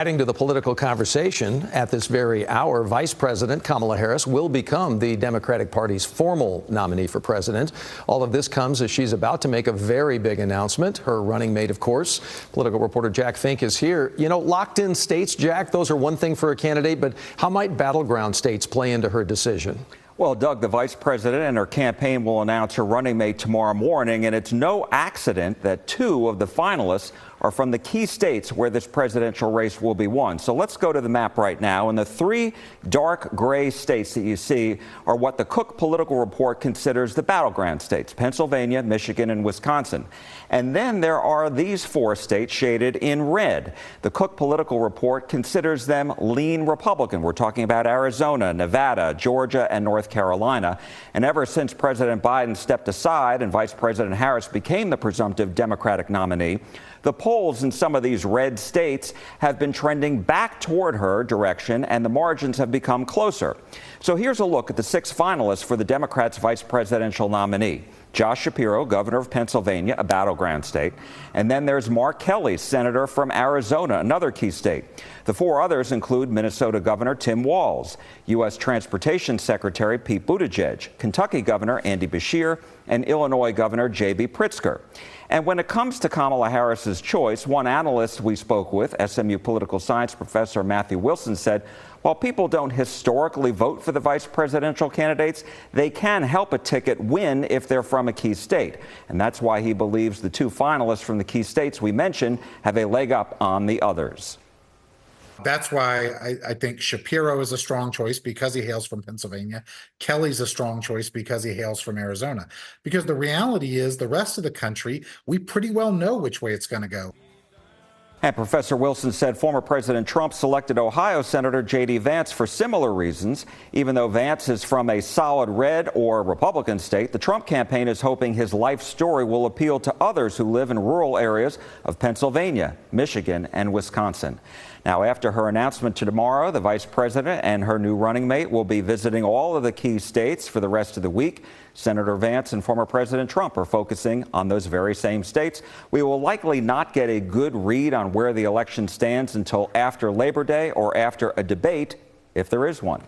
Adding to the political conversation, at this very hour, Vice President Kamala Harris will become the Democratic Party's formal nominee for president. All of this comes as she's about to make a very big announcement. Her running mate, of course, political reporter Jack Fink is here. You know, locked-in states, Jack, those are one thing for a candidate, but how might battleground states play into her decision? Well, Doug, the vice president and her campaign will announce her running mate tomorrow morning, and it's no accident that two of the finalists are from the key states where this presidential race will be won. So let's go to the map right now. And the three dark gray states that you see are what the Cook Political Report considers the battleground states: Pennsylvania, Michigan, and Wisconsin. And then there are these four states shaded in red. The Cook Political Report considers them lean Republican. We're talking about Arizona, Nevada, Georgia, and North Carolina. And ever since President Biden stepped aside and Vice President Harris became the presumptive Democratic nominee, the polls in some of these red states have been trending back toward her direction, and the margins have become closer. So here's a look at the six finalists for the Democrats' vice presidential nominee. Josh Shapiro, governor of Pennsylvania, a battleground state. And then there's Mark Kelly, senator from Arizona, another key state. The four others include Minnesota Governor Tim Walz, U.S. Transportation Secretary Pete Buttigieg, Kentucky Governor Andy Beshear, and Illinois Governor J.B. Pritzker. And when it comes to Kamala Harris's choice, one analyst we spoke with, SMU political science professor Matthew Wilson, said, while people don't historically vote for the vice presidential candidates, they can help a ticket win if they're from a key state. And that's why he believes the two finalists from the key states we mentioned have a leg up on the others. That's why I think Shapiro is a strong choice because he hails from Pennsylvania. Kelly's a strong choice because he hails from Arizona. Because the reality is the rest of the country, we pretty well know which way it's going to go. And Professor Wilson said former President Trump selected Ohio Senator J.D. Vance for similar reasons. Even though Vance is from a solid red or Republican state, the Trump campaign is hoping his life story will appeal to others who live in rural areas of Pennsylvania, Michigan, and Wisconsin. Now, after her announcement tomorrow, the vice president and her new running mate will be visiting all of the key states for the rest of the week. Senator Vance and former President Trump are focusing on those very same states. We will likely not get a good read on where the election stands until after Labor Day or after a debate, if there is one.